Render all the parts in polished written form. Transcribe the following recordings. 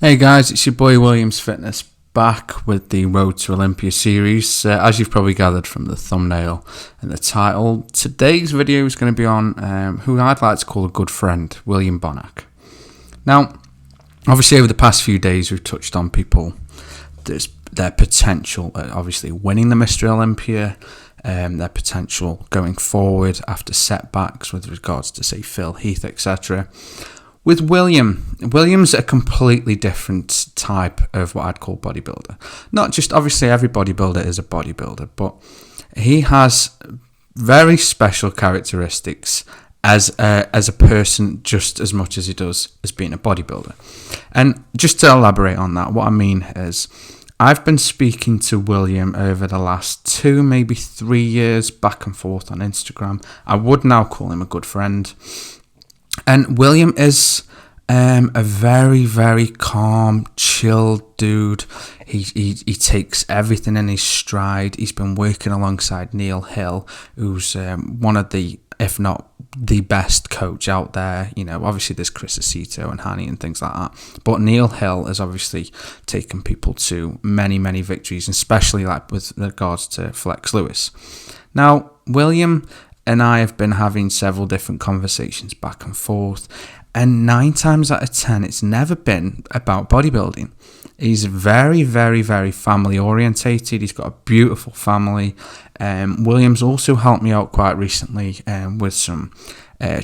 Hey guys, it's your boy Williams Fitness back with the Road to Olympia series. As you've probably gathered from the thumbnail and the title, today's video is going to be on who I'd like to call a good friend, William Bonac. Now, obviously over the past few days we've touched on people, their potential at obviously winning the Mr. Olympia, their potential going forward after setbacks with regards to say Phil Heath, etc. With William's a completely different type of what I'd call bodybuilder. Not just, obviously every bodybuilder is a bodybuilder, but he has very special characteristics as a person just as much as he does as being a bodybuilder. And just to elaborate on that, what I mean is I've been speaking to William over the last 2, maybe 3 years back and forth on Instagram. I would now call him a good friend. And William is a very, very calm, chilled dude. He takes everything in his stride. He's been working alongside Neil Hill, who's one of the, if not the best coach out there. You know, obviously there's Chris Aceto and Hani and things like that. But Neil Hill has obviously taken people to many, many victories, especially like with regards to Flex Lewis. Now, William and I have been having several different conversations back and forth, and 9 times out of 10 it's never been about bodybuilding. He's very, very, very family orientated. He's got a beautiful family. William's also helped me out quite recently with some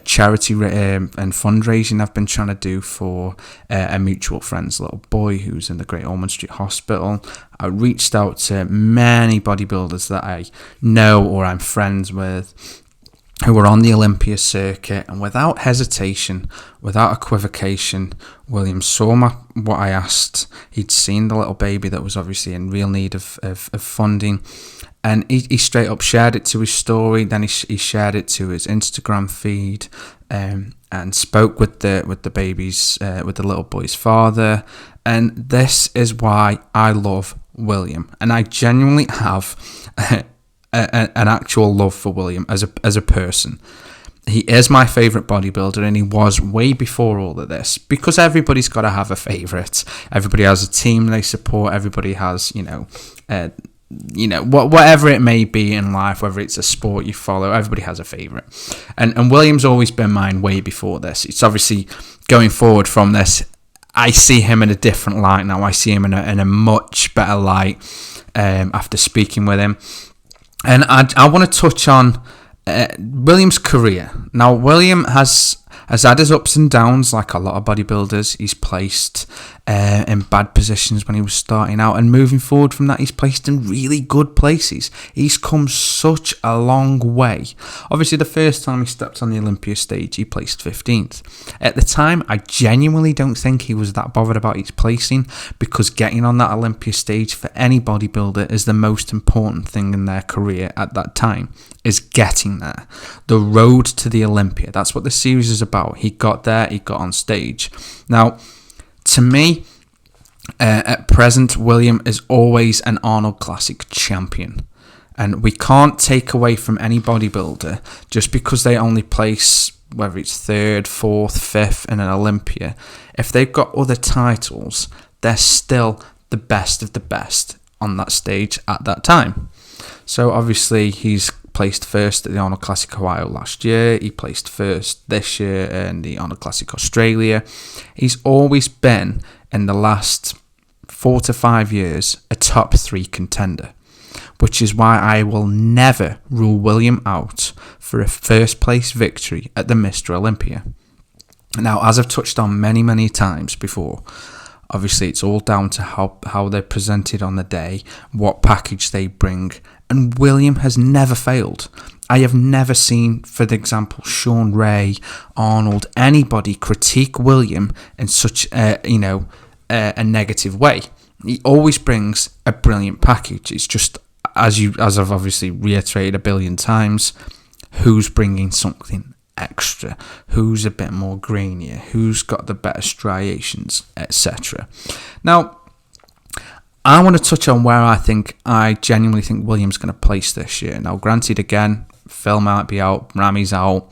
charity and fundraising I've been trying to do for a mutual friend's little boy who's in the Great Ormond Street Hospital. I reached out to many bodybuilders that I know or I'm friends with who were on the Olympia circuit, and without hesitation, without equivocation, William saw what I asked. He'd seen the little baby that was obviously in real need of funding, and he straight up shared it to his story. Then he shared it to his Instagram feed, and spoke with the baby's with the little boy's father. And this is why I love William, and I genuinely have an actual love for William as a person. He is my favourite bodybuilder, and he was way before all of this, because everybody's got to have a favourite. Everybody has a team they support. Everybody has, whatever it may be in life, whether it's a sport you follow, everybody has a favourite. And William's always been mine way before this. It's obviously going forward from this, I see him in a different light now. I see him in a much better light after speaking with him. And I want to touch on William's career. Now, William has had his ups and downs like a lot of bodybuilders. He's placed in bad positions when he was starting out, and moving forward from that, he's placed in really good places. He's come such a long way. Obviously, the first time he stepped on the Olympia stage, he placed 15th. At the time, I genuinely don't think he was that bothered about his placing, because getting on that Olympia stage for any bodybuilder is the most important thing in their career at that time, is getting there. The road to the Olympia. That's what the series is about. He got there, he got on stage. Now, to me, at present, William is always an Arnold Classic champion. And we can't take away from any bodybuilder just because they only place, whether it's 3rd, 4th, 5th in an Olympia. If they've got other titles, they're still the best of the best on that stage at that time. So obviously he's placed first at the Arnold Classic Ohio last year. He placed first this year in the Arnold Classic Australia. He's always been, in the last 4 to 5 years, a top 3 contender, which is why I will never rule William out for a first place victory at the Mr. Olympia. Now, as I've touched on many, many times before, obviously it's all down to how they're presented on the day, what package they bring, and William has never failed. I have never seen, for example, Sean Ray, Arnold, anybody critique William in such a negative way. He always brings a brilliant package. It's just, as I've obviously reiterated a billion times, who's bringing something extra, who's a bit more grainier, who's got the better striations, etc. Now, I want to touch on where I genuinely think William's going to place this year. Now, granted, again, Phil might be out, Rami's out.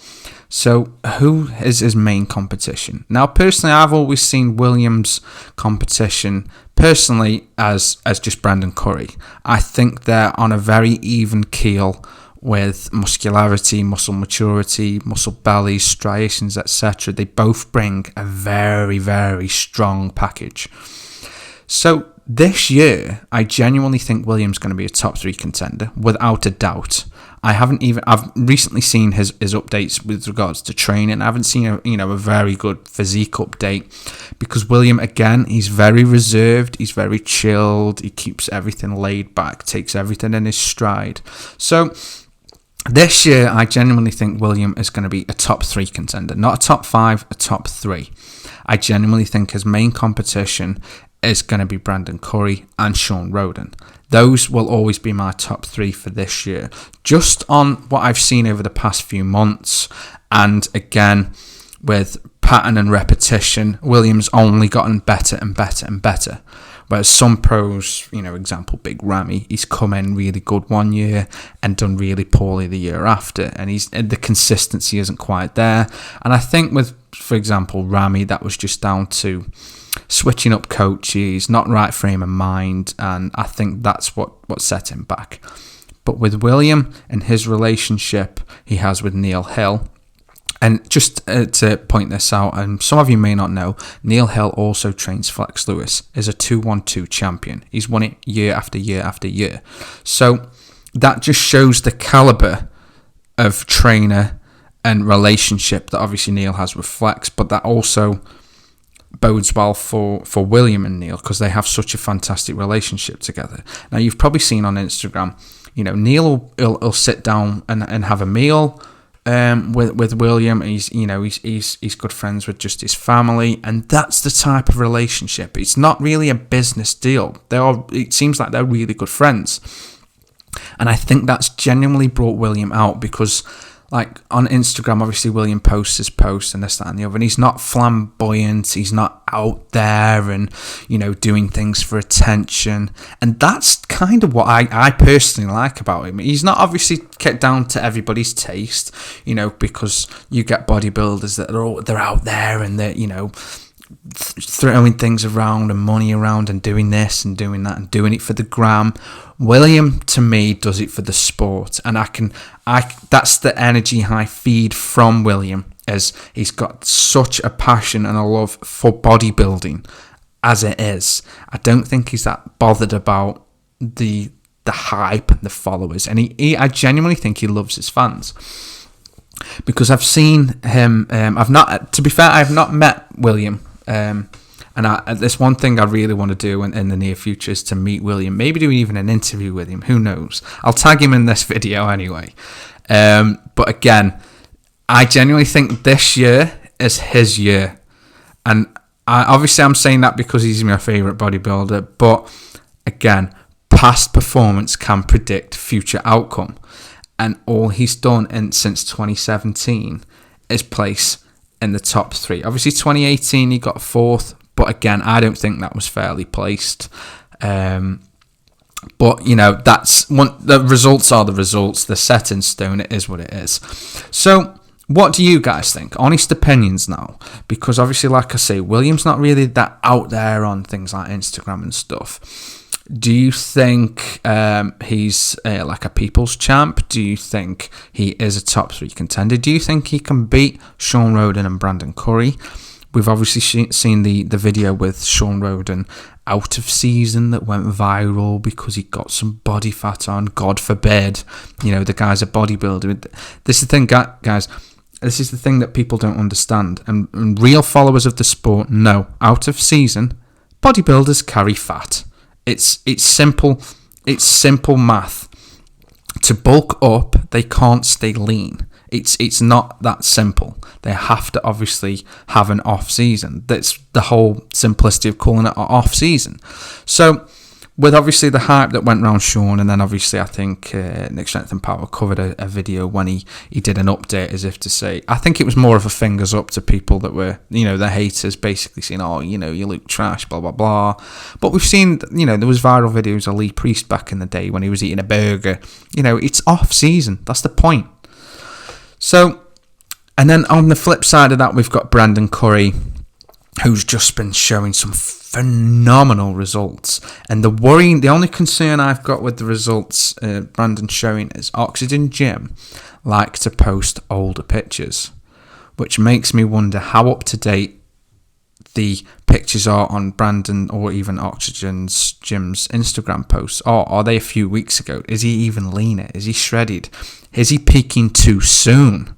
So who is his main competition? Now, personally, I've always seen Williams' competition personally as just Brandon Cory. I think they're on a very even keel with muscularity, muscle maturity, muscle bellies, striations, etc. They both bring a very, very strong package. So this year, I genuinely think Williams going to be a top 3 contender, without a doubt. I've recently seen his updates with regards to training. I haven't seen a very good physique update, because William, again, he's very reserved, he's very chilled, he keeps everything laid back, takes everything in his stride. So this year, I genuinely think William is going to be a top 3 contender, not a top 5, a top 3. I genuinely think his main competition is going to be Brandon Cory and Sean Roden. Those will always be my top 3 for this year, just on what I've seen over the past few months. And again, with pattern and repetition, Williams only gotten better and better and better. Whereas some pros, example, Big Ramy, he's come in really good one year and done really poorly the year after, and the consistency isn't quite there. And I think with, for example, Ramy, that was just down to switching up coaches, not right frame of mind, and I think that's what set him back. But with William and his relationship he has with Neil Hill, and just to point this out, and some of you may not know, Neil Hill also trains Flex Lewis, is a 212 champion. He's won it year after year after year. So that just shows the caliber of trainer and relationship that obviously Neil has with Flex, but that also bodes well for William and Neil, because they have such a fantastic relationship together. Now, you've probably seen on Instagram, Neil will sit down and have a meal with William. He's good friends with just his family, and that's the type of relationship. It's not really a business deal. It seems like they're really good friends, and I think that's genuinely brought William out, because like on Instagram, obviously William posts his posts and this, that and the other, and he's not flamboyant, he's not out there and, doing things for attention. And that's kind of what I personally like about him. He's not obviously kept down to everybody's taste, because you get bodybuilders that they're out there and they're, throwing things around and money around and doing this and doing that and doing it for the gram. William, to me, does it for the sport, and that's the energy I feed from William, as he's got such a passion and a love for bodybuilding as it is. I don't think he's that bothered about the hype and the followers, and I genuinely think he loves his fans. Because I've seen him, I've not met William, and there's one thing I really want to do in the near future is to meet William, maybe do even an interview with him, who knows. I'll tag him in this video anyway. But again, I genuinely think this year is his year, and obviously I'm saying that because he's my favourite bodybuilder, but again, past performance can predict future outcome. And all he's done since 2017 is place in the top 3. Obviously, 2018 he got 4th, but again, I don't think that was fairly placed. But that's the results are the results. They're set in stone. It is what it is. So, what do you guys think? Honest opinions now, because obviously, like I say, William's not really that out there on things like Instagram and stuff. Do you think he's like a people's champ? Do you think he is a top 3 contender? Do you think he can beat Sean Roden and Brandon Cory? We've obviously seen the video with Sean Roden out of season that went viral because he got some body fat on. God forbid, the guy's a bodybuilder. This is the thing, guys. This is the thing that people don't understand. And real followers of the sport know, out of season, bodybuilders carry fat. It's simple. It's simple math. To bulk up, they can't stay lean. It's not that simple. They have to obviously have an off season. That's the whole simplicity of calling it an off season. So, with obviously the hype that went around Sean, and then obviously I think Nick Strength and Power covered a video when he did an update as if to say, I think it was more of a fingers up to people that were, the haters basically saying, oh, you look trash, blah, blah, blah. But we've seen, there was viral videos of Lee Priest back in the day when he was eating a burger. It's off season. That's the point. So, and then on the flip side of that, we've got Brandon Cory, who's just been showing some phenomenal results. And the only concern I've got with the results Brandon's showing is Oxygen Gym like to post older pictures, which makes me wonder how up to date the pictures are on Brandon or even Oxygen's Gym's Instagram posts. Or are they a few weeks ago? Is he even leaner? Is he shredded? Is he peaking too soon?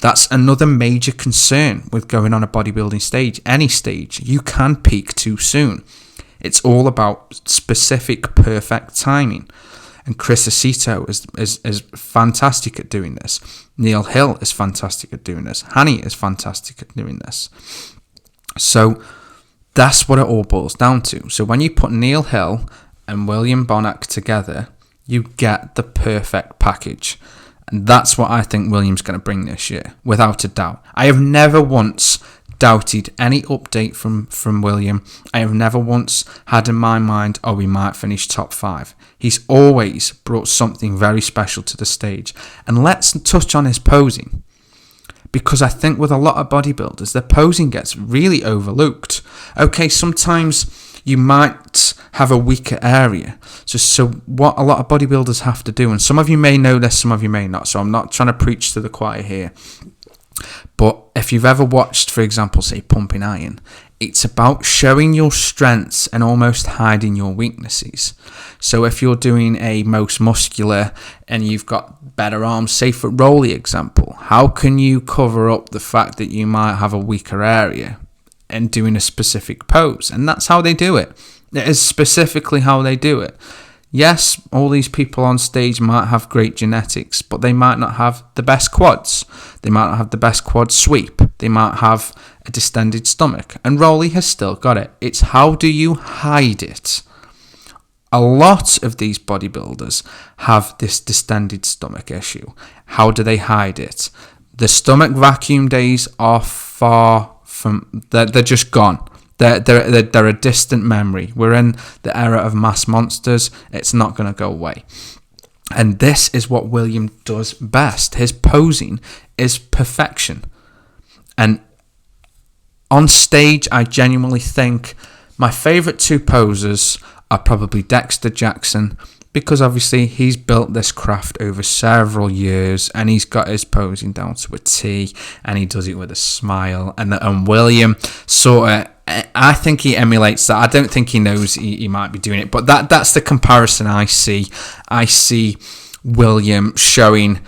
That's another major concern with going on a bodybuilding stage. Any stage, you can peak too soon. It's all about specific, perfect timing. And Chris Aceto is fantastic at doing this. Neil Hill is fantastic at doing this. Hani is fantastic at doing this. So that's what it all boils down to. So when you put Neil Hill and William Bonac together, you get the perfect package. And that's what I think William's going to bring this year, without a doubt. I have never once doubted any update from William. I have never once had in my mind, oh, we might finish top 5. He's always brought something very special to the stage. And let's touch on his posing, because I think with a lot of bodybuilders, their posing gets really overlooked. Okay, sometimes you might have a weaker area. So what a lot of bodybuilders have to do, and some of you may know this, some of you may not, so I'm not trying to preach to the choir here. But if you've ever watched, for example, say Pumping Iron, it's about showing your strengths and almost hiding your weaknesses. So if you're doing a most muscular and you've got better arms, say for Rolly example, how can you cover up the fact that you might have a weaker area and doing a specific pose? And that's how they do it. It is specifically how they do it. Yes, all these people on stage might have great genetics, but they might not have the best quads. They might not have the best quad sweep. They might have a distended stomach. And Rolly has still got it. It's how do you hide it? A lot of these bodybuilders have this distended stomach issue. How do they hide it? The stomach vacuum days are far from... They're just gone. They're a distant memory. We're in the era of mass monsters. It's not going to go away. And this is what William does best. His posing is perfection. And on stage, I genuinely think my favourite 2 posers are probably Dexter Jackson, because obviously he's built this craft over several years and he's got his posing down to a T and he does it with a smile. And William sort of, I think he emulates that. I don't think he knows he might be doing it, but that's the comparison I see. I see William showing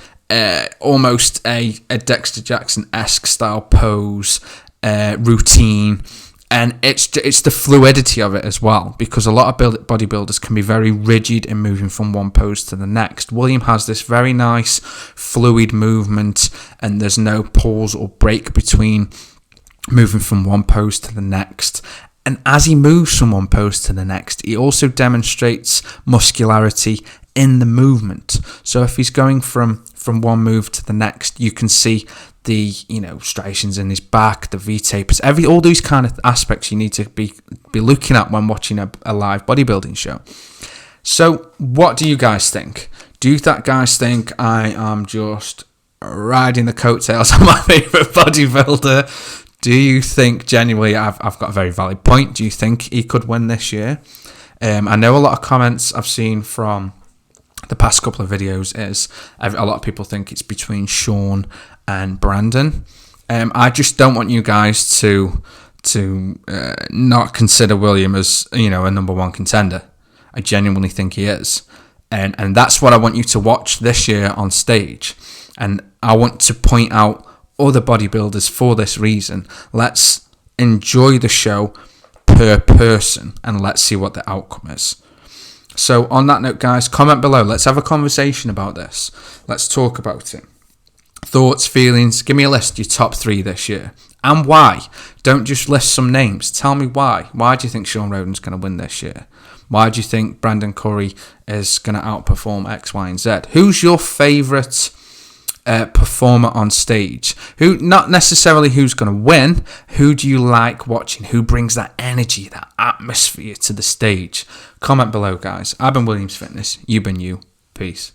almost a Dexter Jackson-esque style pose, routine, and it's the fluidity of it as well, because a lot of bodybuilders can be very rigid in moving from one pose to the next. William has this very nice fluid movement, and there's no pause or break between moving from one pose to the next. And as he moves from one pose to the next, he also demonstrates muscularity in the movement. So if he's going from one move to the next, you can see the striations in his back, the V-tapers, all these kind of aspects you need to be looking at when watching a live bodybuilding show. So what do you guys think? Do you guys think I am just riding the coattails of my favourite bodybuilder? Do you think genuinely I've got a very valid point? Do you think he could win this year? I know a lot of comments I've seen from the past couple of videos is a lot of people think it's between Sean and Brandon. I just don't want you guys to not consider William as a number 1 contender. I genuinely think he is, and that's what I want you to watch this year on stage. And I want to point out other bodybuilders for this reason. Let's enjoy the show per person and let's see what the outcome is. So on that note, guys, comment below. Let's have a conversation about this. Let's talk about it. Thoughts, feelings. Give me a list, your top 3 this year. And why. Don't just list some names. Tell me why. Why do you think Sean Roden's going to win this year? Why do you think Brandon Cory is going to outperform X, Y, and Z? Who's your favourite performer on stage? Who, not necessarily who's going to win, who do you like watching? Who brings that energy, that atmosphere to the stage? Comment below, guys. I've been Williams Fitness. You've been you. Peace.